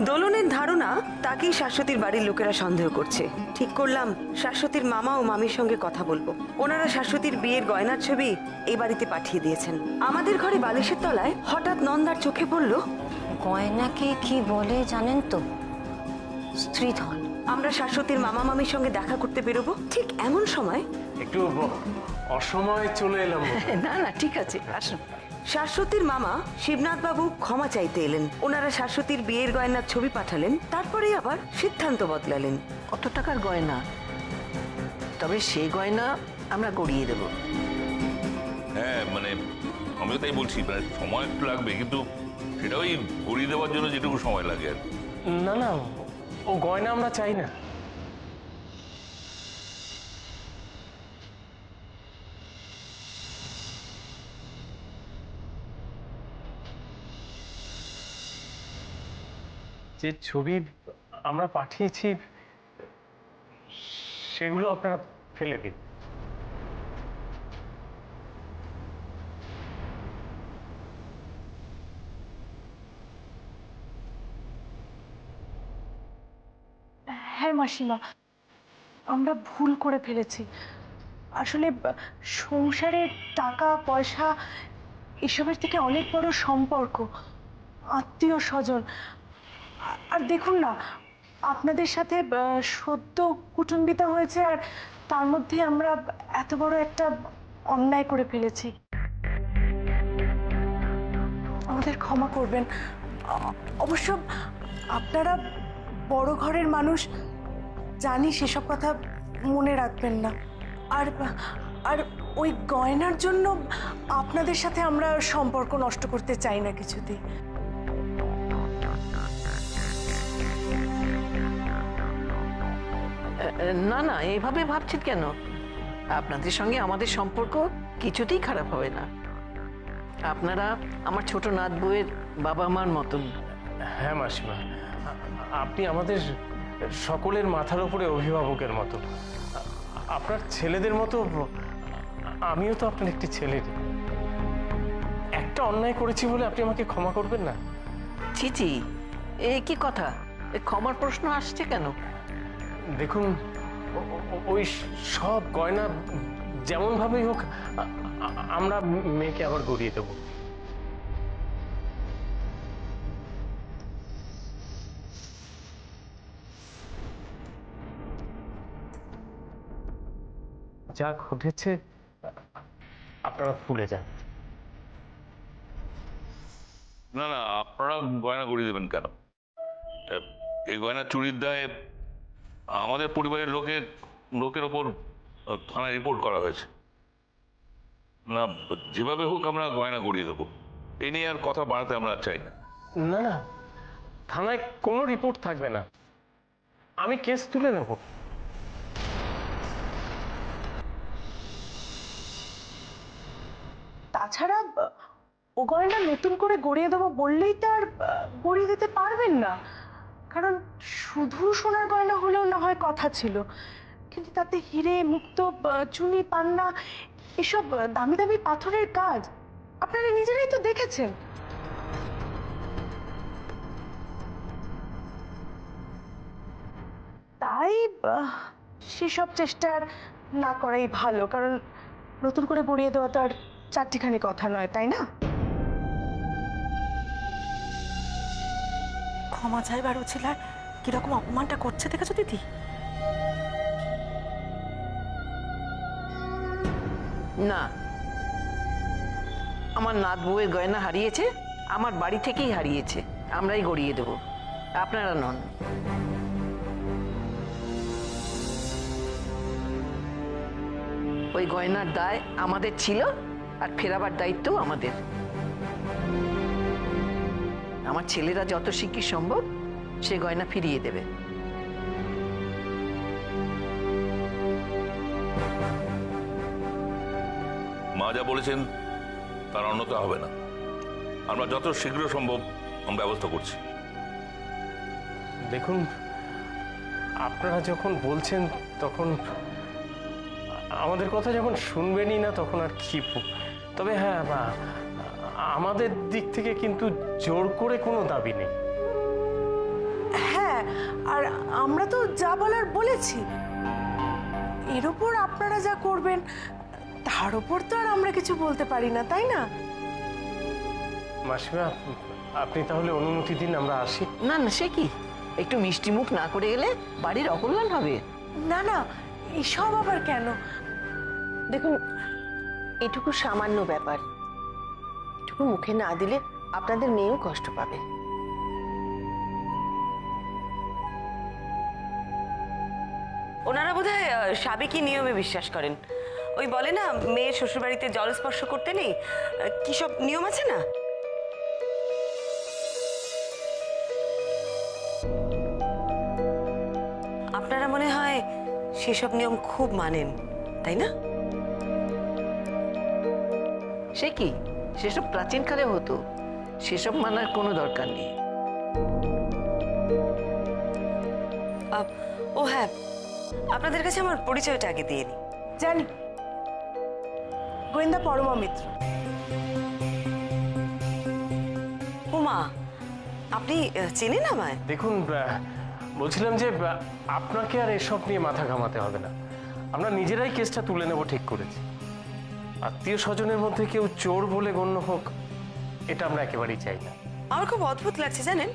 দোলনের ধারণা তাকেই শাশ্বতীর বাড়ির লোকেরা সন্দেহ করছে। ঠিক করলাম শাশ্বতীর মামা ও মামির সঙ্গে কথা বলবো। ওনারা শাশ্বতীর বিয়ের গয়নার ছবি এই বাড়িতে পাঠিয়ে দিয়েছেন। আমাদের ঘরে বালিশের তলায় হঠাৎ নন্দার চোখে পড়লো গয়নাকে কি বলে জানেন তো? স্ত্রীধন। আমরা শাশ্বতীর মামা মামির সঙ্গে দেখা করতে বেরোবো, ঠিক এমন সময় একটু অসময়ে চলে এলাম। না না ঠিক আছে, আসুন। শাশ্বতীর মামা শিবনাথ বাবু ক্ষমা চাইতে এলেন। ওনারা শাশ্বতীর বিয়ের গয়নার ছবি পাঠালেন, তারপরে আবার সিদ্ধান্ত বদলালেন। কত টাকার গয়না? তবে সেই গয়না আমরা গড়িয়ে দেব। হ্যাঁ মানে আমিও তাই বলছি, প্রায় সময় একটু লাগবে, কিন্তু সেটা ওই গড়িয়ে দেওয়ার জন্য যেটুকু সময় লাগে আর না না, ও গয়না আমরা চাই না। যে ছবি আমরা পাঠিয়েছি সেগুলো আপনারা ফেলে দিন। হ্যাঁ মাসিমা, আমরা ভুল করে ফেলেছি। আসলে সংসারের টাকা পয়সা এসবের থেকে অনেক বড় সম্পর্ক, আত্মীয় স্বজন। আর দেখুন না, আপনাদের সাথে সদ্য কুটুম্বিতা হয়েছে, আর তার মধ্যে আমরা এত বড় একটা অন্যায় করে ফেলেছি। আমাদের ক্ষমা করবেন। অবশ্য আপনারা বড় ঘরের মানুষ, জানি সেসব কথা মনে রাখবেন না। আর আর ওই গয়নার জন্য আপনাদের সাথে আমরা সম্পর্ক নষ্ট করতে চাই না কিছুতেই। না না, এইভাবে ভাবছেন কেন? আপনাদের সঙ্গে আমাদের সম্পর্ক কিছুতেই খারাপ হবে না। আপনারা আমার ছোট নাত বউয়ের বাবা মার মতন। হ্যাঁ মাসিমা, আপনি আমাদের সকলের মাথার উপরে অভিভাবকের মতো। আপনার ছেলেদের মতো আমিও তো আপনার একটি ছেলের। একটা অন্যায় করেছি বলে আপনি আমাকে ক্ষমা করবেন না? চিচি, এ কি কথা? ক্ষমার প্রশ্ন আসছে কেন? দেখুন, ওই সব গয়না যেমন ভাবেই হোক আমরা মেয়েকে আবার গড়িয়ে দেব। যা ঘটেছে আপনারা ভুলে যান। না না, আপনারা গয়না গড়িয়ে দেবেন কেন? এই গয়না চুরির দায়ে আমাদের পরিবারের লোকের ওপর থানায় রিপোর্ট করা হয়েছে। না, যেভাবে হোক আমরা গয়না গড়িয়ে দেবো। এই নিয়ে আর কথা বাড়াতে আমরা চাই না। না না, থানায় কোনো রিপোর্ট থাকবে না, আমি কেস তুলে নেব। তাছাড়া ও গয়না নতুন করে গড়িয়ে দেবো বললেই তো আর গড়িয়ে দিতে পারবেন না। কারণ শুধু সোনার গয়না হলেও না হয় কথা ছিল, কিন্তু তাতে হিরে মুক্ত চুনি পান্না এসব দামি দামি পাথরের কাজ আপনারা নিজেরাই তো দেখেছেন। তাই সেসব চেষ্টা না করাই ভালো, কারণ নতুন করে গড়িয়ে দেওয়া তো আর চারটিখানি কথা নয়, তাই না? ক্ষমা চাইবার ছেলে কিরকম অপমানটা করছে দেখেছো দিদি? না, আমার নাত বউয়ের গয়না হারিয়েছে, আমার বাড়ি থেকেই হারিয়েছে, আমরাই গড়িয়ে দেব, আপনারা নন। ওই গয়নার দায় আমাদের ছিল, আর ফেরাবার দায়িত্ব আমাদের। আমার ছেলেরা যত শিগগির সম্ভব সে গয়না ফিরিয়ে দেবে। মা যা বলেছেন তার অন্যতা হবে না। আমরা যত শীঘ্র সম্ভব ব্যবস্থা করছি। দেখুন, আপনারা যখন বলছেন তখন আমাদের কথা যখন শুনবেনই না তখন আর কি। তবে হ্যাঁ, আমাদের দিক থেকে কিন্তু জোর করে কোনো দাবি নেই। হ্যাঁ, আর আমরা তো যা বলার বলেছি। এর উপর আপনারা যা করবেন তার উপর তো আর আমরা কিছু বলতে পারি না, তাই না? মাসিমা, আপনি তাহলে অনুমতি দিন, আমরা আসি। না না, সে কি, একটু মিষ্টি মুখ না করে গেলে বাড়ির অকল্যাণ হবে। না না, এসব আবার কেন? দেখুন, এটুকু সামান্য ব্যাপার, এটুকু মুখে না দিলে আপনাদের মেয়েও কষ্ট পাবে। ওনারা বোধহয় সাবেকি নিয়মে বিশ্বাস করেন। ওই বলে না, মেয়ের শ্বশুরবাড়িতে জল স্পর্শ করতে নেই, কি সব নিয়ম আছে না। আপনারা মনে হয় সেসব নিয়ম খুব মানেন, তাই না? সে কি, সেসব প্রাচীনকালে হতো, সেসব মানার কোনো দরকার নেই। ও হ্যাঁ, আপনাদের কাছে আমার পরিচয়টা আগে দিয়ে নিই। জানি, গোয়েন্দা পরমা মিত্র। উমা, আপনি চেনেন আমায়? দেখুন, বলছিলাম যে আপনাকে আর এসব নিয়ে মাথা ঘামাতে হবে না। আমরা নিজেরাই কেসটা তুলে নেব ঠিক করেছি। আত্মীয় স্বজনের মধ্যে কেউ চোর বলে গণ্য হোক, এটা আমরা একেবারেই চাই না। আমার খুব অদ্ভুত লাগছে জানেন,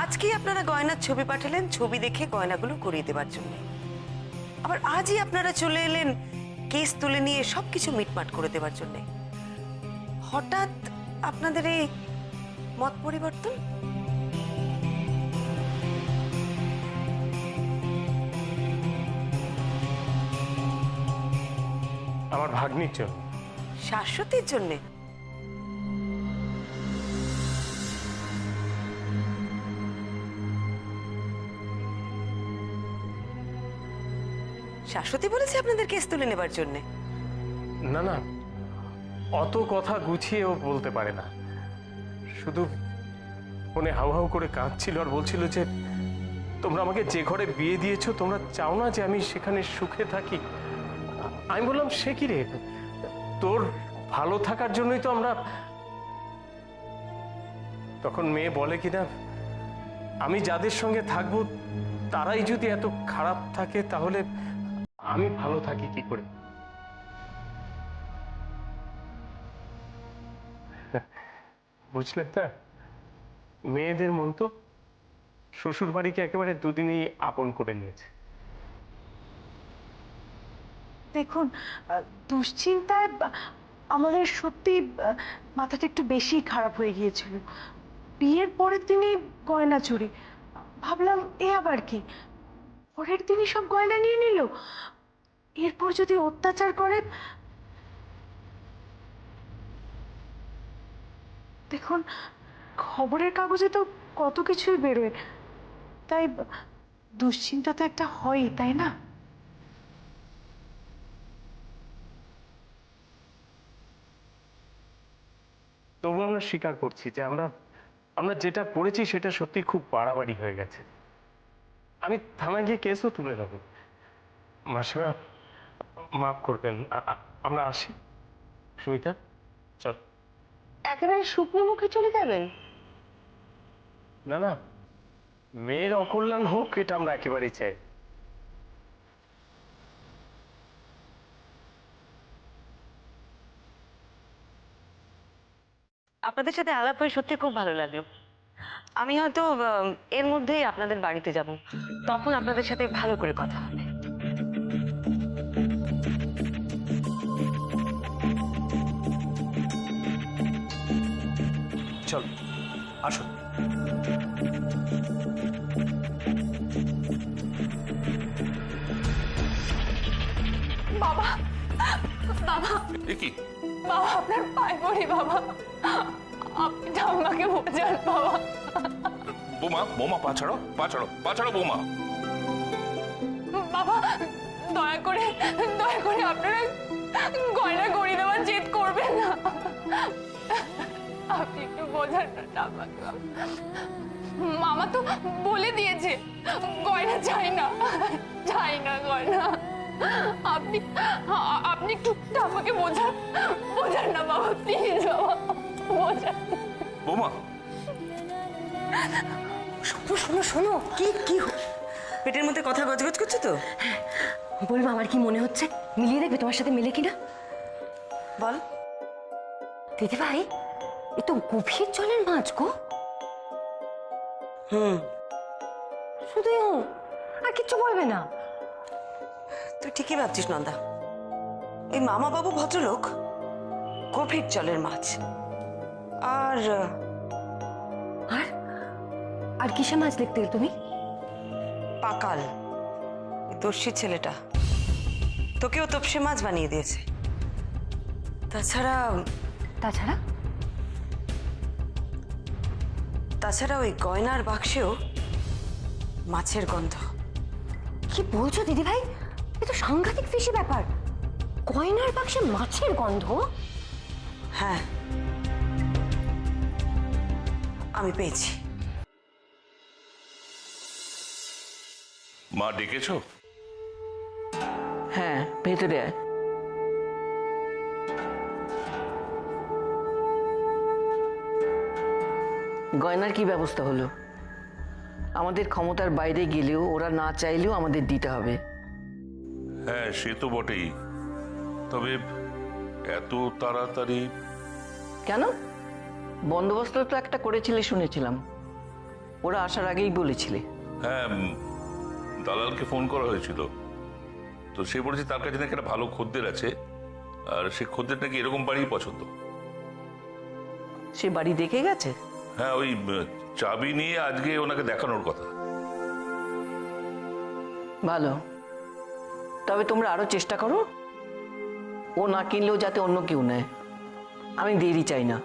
আজকেই আপনারা গয়নার ছবি পাঠালেন ছবি দেখে গয়নাগুলো করিয়ে দেবার জন্য, আবার আজই আপনারা চলে এলেন কেস তুলে নিয়ে সবকিছু মিটমাট করে দেবার জন্য। হঠাৎ আপনাদের এই মত পরিবর্তন? আমার ভাগ্নির জন্য। শাশ্বতীর জন্যে? শাশ্বতী বলেছে আপনাদের কেস তুলে নেবার জন্যে? না না, অত কথা গুছিয়েও বলতে পারে না। শুধু ফোনে হাউ হাউ করে কাঁদছিল আর বলছিল যে তোমরা আমাকে যে ঘরে বিয়ে দিয়েছো তোমরা চাও না যে আমি সেখানে সুখে থাকি। আমি বললাম, সে কি রে, তোর ভালো থাকার জন্যই তো আমরা। তখন মেয়ে বলে কিনা, আমি যাদের সঙ্গে থাকবো তারাই যদি এত খারাপ থাকে তাহলে আমি ভালো থাকি কি করে? বুঝলেন না, মেয়েদের মন তো শ্বশুর বাড়িকে একেবারে দুদিনই আপন করে নিয়েছে। দেখুন, দুশ্চিন্তায় আমাদের সত্যি মাথাটা একটু বেশি খারাপ হয়ে গিয়েছিল। বিয়ের পরের দিনই গয়না চুরি, ভাবলাম এ আবার কি, পরের দিনই সব গয়না নিয়ে নিল। এরপর যদি অত্যাচার করে। দেখুন, খবরের কাগজে তো কত কিছুই বেরোয়, তাই দুশ্চিন্তা তো একটা হয়ই, তাই না? তবু আমরা স্বীকার করছি যে আমরা যেটা করেছি সেটা সত্যি খুব বাড়াবাড়ি হয়ে গেছে। আমি থানায় গিয়ে কেসও তুলে নেব। মাসিমা, মাফ করবেন, আমরা আসি। সুমিতা, চল। একেবারে শুকনো মুখে চলে যাবেন? না না, মেয়ের অকল্যাণ হোক এটা আমরা একেবারেই চাই। আপনাদের সাথে আলাপ হয়ে সত্যি খুব ভালো লাগলো। আমি হয়তো এর মধ্যেই আপনাদের বাড়িতে যাব, তখন আপনাদের সাথে ভালো করে কথা হবে। চল, আসুন। বাবা, বাবা, এ কি? বাবা, আপনার পায়ে পড়ি বাবা, আপনি ঠাম্মাকে বোঝান বাবা। বোমা, বোমা, পা ছাড়ো, পা ছাড়ো, পা ছাড়ো বোমা। বাবা, দয়া করে আপনারা গয়না গড়িয়ে দেওয়ার জেদ করবেন না, আপনি একটু বোঝান না ঠাম্মাকে। মামা তো বলে দিয়েছে গয়না চাই না গয়না। আপনি একটু ঠাম্মাকে বোঝান না বাবা, প্লিজ বাবা। বৌমা, শোনো শোনো শোনো, কি কি পেটের মধ্যে কথা গজগজ করছে তো? বলবো আমার কি মনে হচ্ছে, মিলিয়ে দেখবে তোমার সাথে মেলে কিনা। বল। দিদি ভাই, এ তো গভীর জলের মাছ গো। শুধু আর কিচ্ছু বলবে না? তুই ঠিকই ভাবছিস নন্দা, ওই মামা বাবু ভদ্রলোক গভীর জলের মাছ। আর আর আর কিসে মাছ দেখতে এলে তুমি? পাকাল, এই দস্যি ছেলেটা তোকেও তপসে মাছ বানিয়ে দিয়েছে। তাছাড়া তাছাড়া তাছাড়া ওই গয়নার বাক্সেও মাছের গন্ধ। কি বলছো দিদি ভাই? এ তো সাংঘাতিক ফিসি ব্যাপার। গয়নার বাক্সে মাছের গন্ধ? হ্যাঁ, আমি পেয়েছি। মা ডেকেছো? হ্যাঁ, ভেতরে আয়। গয়নার কি ব্যবস্থা হলো? আমাদের ক্ষমতার বাইরে গেলেও ওরা না চাইলেও আমাদের দিতে হবে। হ্যাঁ, সে তো বটেই, তবে এত তাড়াতাড়ি? কেন? বন্দোবস্ত তো একটা করেছিলে শুনেছিলাম, ওরা আসার আগেই বলেছিলে। হ্যাঁ, দালালকে ফোন করা হয়েছিল, তো সে বলেছে তার কাছে নাকি একটা ভালো খদ্দের আছে, আর সে খদ্দের নাকি এরকম বাড়ি পছন্দ। সে বাড়ি দেখে গেছে? হ্যাঁ, ওই চাবি নিয়ে আজকে ওনাকে দেখানোর কথা। ভালো, তবে তোমরা আরো চেষ্টা করো, ও না কিনলেও যাতে অন্য কেউ নেয়। আমি দেরি চাই না।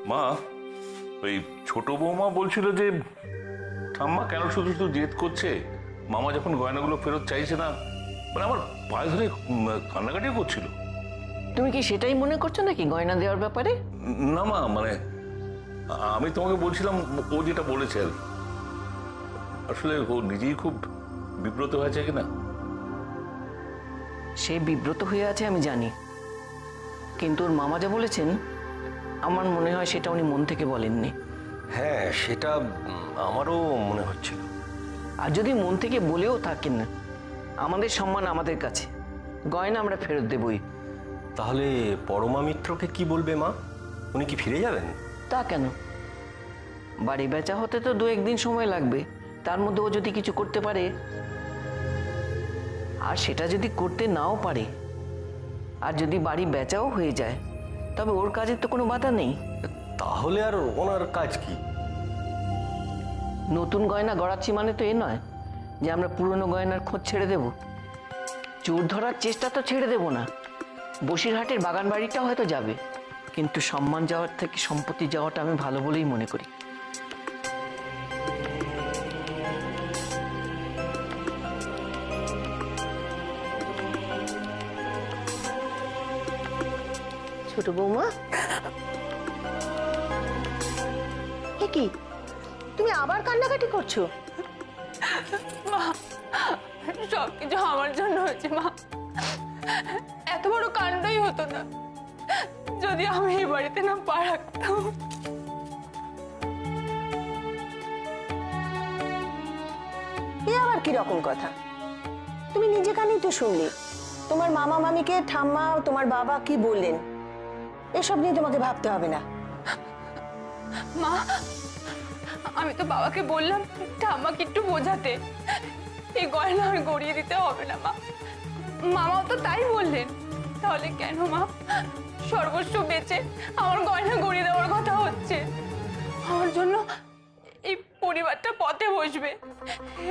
মা, ওই ছোট বৌমা বলছিল যে ঠাম্মা কেন শুধু শুধু জেদ করছে, মামা যখন গয়নাগুলো ফেরত চাইছে না, মানে আমার পায়ে ধরে কান্নাকাটিও করছিল। তুমি কি সেটাই মনে করছো নাকি গয়না দেওয়ার ব্যাপারে? না মা, মানে আমি তোমাকে বলছিলাম ও যেটা বলেছে আর কি। আসলে ও নিজেই খুব বিব্রত হয়েছে কিনা। সে বিব্রত হয়ে আছে আমি জানি, কিন্তু ওর মামা যা বলেছেন আমার মনে হয় সেটা উনি মন থেকে বলেননি। হ্যাঁ, সেটা আমারও মনে হচ্ছিল। আর যদি মন থেকে বলেও থাকেন না, আমাদের সম্মান আমাদের কাছে, গয়না আমরা ফেরত দেবই। তাহলে পরমা মিত্রকে কি বলবে মা? উনি কি ফিরে যাবেন? তা কেন? বাড়ি বেচা হতে তো 2-1 দিন সময় লাগবে, তার মধ্যে ও যদি কিছু করতে পারে, আর সেটা যদি করতে নাও পারে, আর যদি বাড়ি বেচাও হয়ে যায়, তবে ওর কাজের তো কোনো বাধা নেই। তাহলে আর ওনার কাজ কি? নতুন গয়না গড়াচ্ছি মানে তো এ নয় যে আমরা পুরনো গয়নার খোঁজ ছেড়ে দেব। চোর ধরার চেষ্টা তো ছেড়ে দেব না। বসিরহাটের বাগান বাড়িটাও হয়তো যাবে, কিন্তু সম্মান যাওয়ার থেকে সম্পত্তি যাওয়াটা আমি ভালো বলেই মনে করি। ছোট বৌমা, এ কি, তুমি আবার কান্নাকাটি করছো? মা, সবকিছু আমার জন্য হয়েছে মা। এত বড় কাণ্ডই হতো না যদি আমি এই বাড়িতে না পা রাখতাম। এ আবার কি রকম কথা? তুমি নিজে কানেই তো শুনলে তোমার মামা মামিকে ঠাম্মা তোমার বাবা কি বললেন। এসব নিয়ে তোমাকে ভাবতে হবে না। মা, আমি তো বাবাকে বললাম ঠাম্মাকে একটু বোঝাতে, এই গয়না আমি গড়িয়ে দিতে হবে না মা। মামাও তো তাই বললেন। তাহলে কেন মা সর্বস্ব বেচে আমার গয়না গড়িয়ে দেওয়ার কথা হচ্ছে? আমার জন্য এই পরিবারটা পথে বসবে,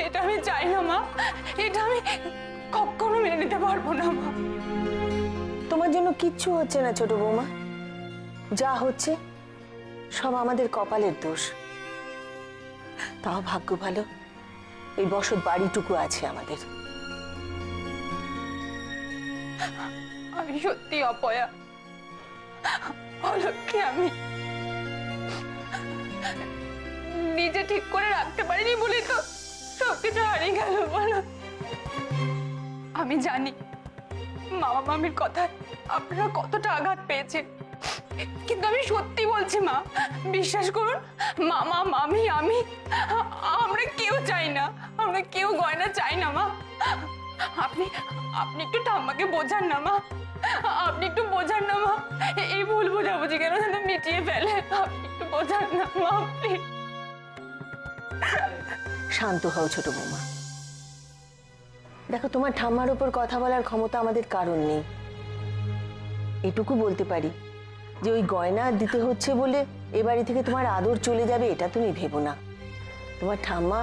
এটা আমি চাই না মা। এটা আমি কখনো মেনে নিতে পারবো না মা। তোমার জন্য কিচ্ছু হচ্ছে না ছোট বৌমা, যা হচ্ছে সব আমাদের কপালের দোষ। তাও ভাগ্য ভালো এই বসত বাড়িটুকু আছে আমাদের। আমি সত্যি অপয়া, অলক্ষী। আমি নিজে ঠিক করে রাখতে পারিনি বলে তো সবকিছু হারিয়ে গেল বলো। আমি জানি মামা মামির কথায় আপনারা কতটা আঘাত পেয়েছেন, কিন্তু আমি সত্যি বলছি মা, বিশ্বাস করুন, মামা মামি আমি আমরা কেউ চাই না, আমরা কেউ গয়না চাই না মা। আপনি আপনি একটু ঠাম্মাকে বোঝান না মা, আপনি একটু বোঝান না মা, এই ভুল বোঝাবুঝি কেন যেন মিটিয়ে ফেলে, আপনি একটু বোঝান না মা প্লিজ। শান্ত হও ছোট বৌমা। দেখো, তোমার ঠাম্মার উপর কথা বলার ক্ষমতা আমাদের কারণ নেই। এটুকু বলতে পারি যে ওই গয়না দিতে হচ্ছে বলে এ বাড়ি থেকে তোমার আদর চলে যাবে, এটা তুমি ভেবো না। তোমার ঠাম্মা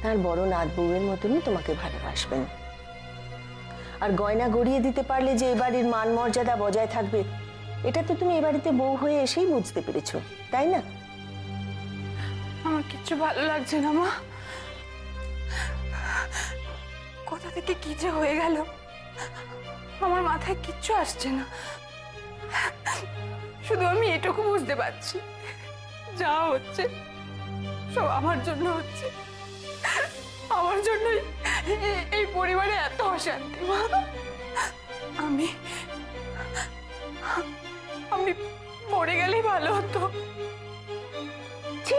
তার বড় নাত বউয়ের মতনই তোমাকে ভালোবাসবেন। আর গয়না গড়িয়ে দিতে পারলে যে এ বাড়ির মান মর্যাদা বজায় থাকবে, এটা তো তুমি এ বাড়িতে বউ হয়ে এসেই বুঝতে পেরেছো, তাই না? আমার কিচ্ছু ভালো লাগছে না মা, কোথা থেকে কি যে হয়ে গেল আমার মাথায় কিচ্ছু আসছে না। শুধু আমি এটুকু বুঝতে পারছি, যা হচ্ছে সব আমার জন্য হচ্ছে, আমার জন্যই এই পরিবারে এত অশান্তি মা। আমি আমি মরে গেলেই ভালো হতো। ছি,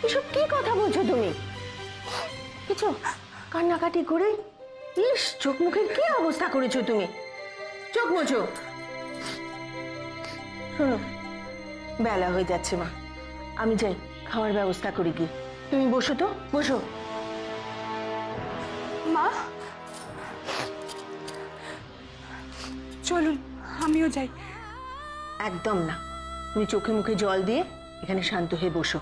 এসব কি কথা বলছো তুমি? কিছু কান্নাকাটি করে ইস, চোখ মুখের কি অবস্থা করেছো তুমি? চোখ মোছো। শোনো, বেলা হয়ে যাচ্ছে মা, আমি যাই খাওয়ার ব্যবস্থা করি। কি তুমি বসো তো, বসো। মা চলুন আমিও যাই। একদম না, তুমি চোখে মুখে জল দিয়ে এখানে শান্ত হয়ে বসো।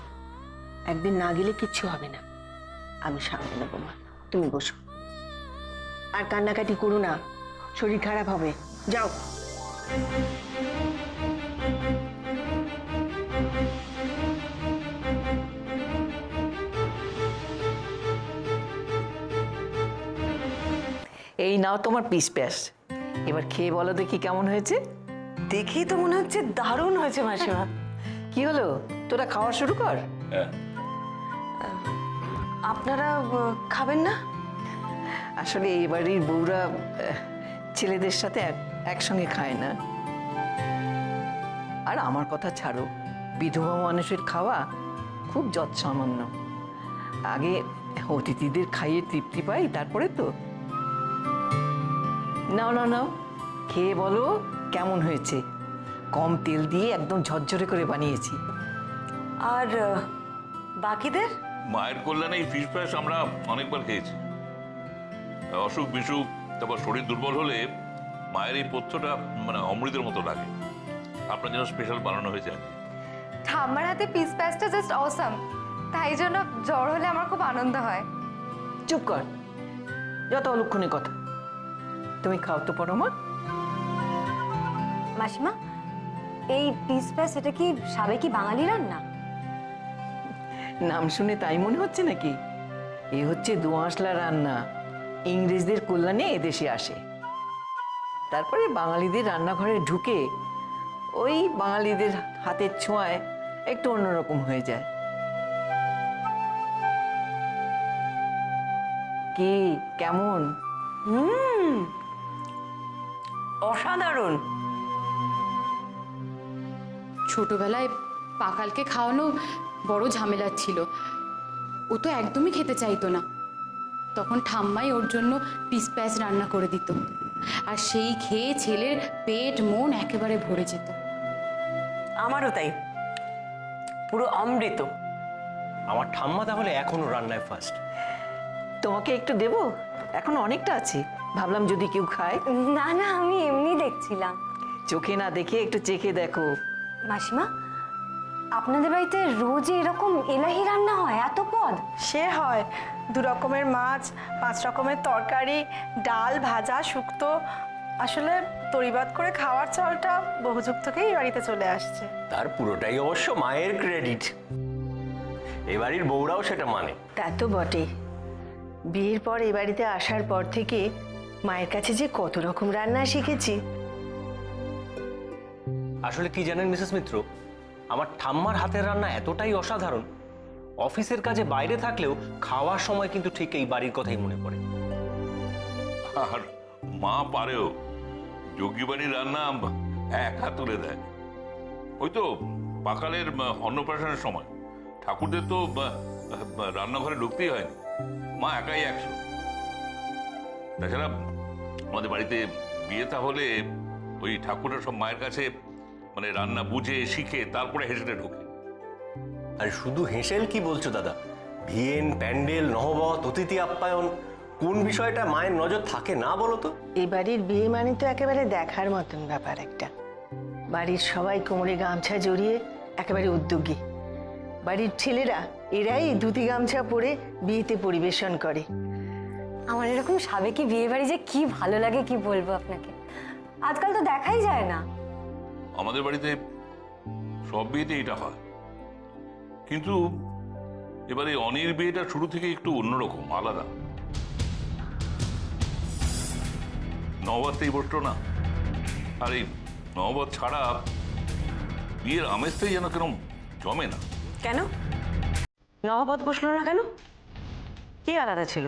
একদিন না গেলে কিচ্ছু হবে না, আমি সামলে নেবো মা, তুমি বসো। আর কান্নাকাটি করো না, শরীর খারাপ হবে। যাও। এই নাও তোমার পিস প্যাস, এবার খেয়ে বলো দেখি কেমন হয়েছে। দেখেই তো মনে হচ্ছে দারুণ হয়েছে মাসিমা। কি হলো, তোরা খাওয়া শুরু কর। আপনারা খাবেন না? আসলে এই বাড়ির বউরা ছেলেদের সাথে একসঙ্গে খায় না। আর আমার কথা ছাড়ো, বিধবা মানুষের খাওয়া খুব যৎসামান্য। আগে অতিথিদের খাইয়ে তৃপ্তি পাই, তারপরে তো। নাও নাও নাও, খেয়ে বলো কেমন হয়েছে। কম তেল দিয়ে একদম ঝরঝরে করে বানিয়েছি। আর বাকিদের? মায়ের কল্যাণে এই ফিশ ফ্রাইস আমরা অনেকবার খেয়েছি। অসুখ বিসুখ, তারপর শরীর দুর্বল হলে মায়ের এই পথ্যটা মানে অমৃতের মতো লাগে। আপনার জন্য স্পেশাল বানানো হয়েছে। ঠাম্মার হাতে পিস প্যাসটা জাস্ট অসাম, তাই জন্য জ্বর হলে আমার খুব আনন্দ হয়। চুপ কর, যত অলক্ষণে কথা। তুমি খাও তো পরো মা। মাসিমা, এই পিস প্যাস এটা কি সাবেকি বাঙালি রান্না? নাম শুনে তাই মনে হচ্ছে নাকি? এ হচ্ছে দোআঁশলা রান্না, ইংরেজদের কল্যাণে এদেশে আসে। তারপরে বাঙালিদের রান্নাঘরে ঢুকে ওই বাঙালিদের হাতের ছোঁয়ায় একটু অন্যরকম হয়ে যায়। কি কেমন? অসাধারণ। ছোটবেলায় পাকালকে খাওয়ানো বড় ঝামেলার ছিল। ও তো একদমই খেতে চাইতো না, তখন ঠাম্মাই ওর জন্য পিস প্যাস রান্না করে দিত, আর সেই খেয়ে ছেলের পেট মন একেবারে ভরে যেত। আমারও তাই, পুরো অমৃত। আমার ঠাম্মা তাহলে এখনো রান্নায় ফার্স্ট। তোমাকে একটু দেবো, এখন অনেকটা আছে, ভাবলাম যদি কেউ খায়। না না, আমি এমনি দেখছিলাম। চোখে না দেখে একটু চেখে দেখো। মাসিমা, আপনাদের বাড়িতে রোজ এরকম এলাহি রান্না হয়? এত পদ? সে হয়, 2 রকমের মাছ, 5 রকমের তরকারি, ডাল, ভাজা, শুক্তো। আসলে তরিবাদ করে খাওয়ার চলটা বহু যুগ থেকেই এই বাড়িতে চলে আসছে। তার পুরোটাই অবশ্য মায়ের ক্রেডিট। এ বাড়ির বউরাও সেটা মানে। তা তো বটে, বিয়ের পর এই বাড়িতে আসার পর থেকে মায়ের কাছে যে কত রকম রান্না শিখেছি। আসলে কি জানেন মিসেস মিত্র, আমার ঠাম্মার হাতের রান্না এতটাই অসাধারণ, অফিসের কাজে বাইরে থাকলেও খাওয়ার সময় কিন্তু ঠিক এই বাড়ির কথাই মনে পড়ে। আর মা পারেও, যোগী বাড়ির রান্না এক হাত তুলে দেয়। ওই তো পাকালের অন্নপ্রাশনের সময় ঠাকুরদের তো রান্নাঘরে ঢুকতেই হয়নি, মা একাই 100। তাছাড়া আমাদের বাড়িতে বিয়ে তাহলে ওই ঠাকুরের সব মায়ের কাছে মানে রান্না বুঝে শিখে তারপরে হেসেটে ঢোকে। আর শুধু হেসেল কি বলছো দাদা, ভিয়েন, প্যান্ডেল, নহবত, অতিথি আপ্যায়ন, কোন বিষয়টা মায়ের নজর থাকে না বলো তো? এই বাড়ির বিয়ে মানে তো একেবারে দেখার মতন ব্যাপার একটা। বাড়ির সবাই কোমরে গামছা জড়িয়ে একেবারে উদ্যোগী। বাড়ির ছেলেরা এরাই ধুতি গামছা পরে বিয়েতে পরিবেশন করে। আমার এরকম সাবেকি বিয়ে বাড়ি যে কি ভালো লাগে কি বলবো আপনাকে, আজকাল তো দেখাই যায় না। আমাদের বাড়িতে সব বিয়েতে এটা হয়, কিন্তু এবারে অনির বিয়েটা শুরু থেকে একটু অন্যরকম, আলাদা। নহবতটাই বসলো না, আর এই নহবত ছাড়া বিয়ের আমেজটাই যেন কেন জমে না। কেন নহবত বসলো না কেন? কি আলাদা ছিল?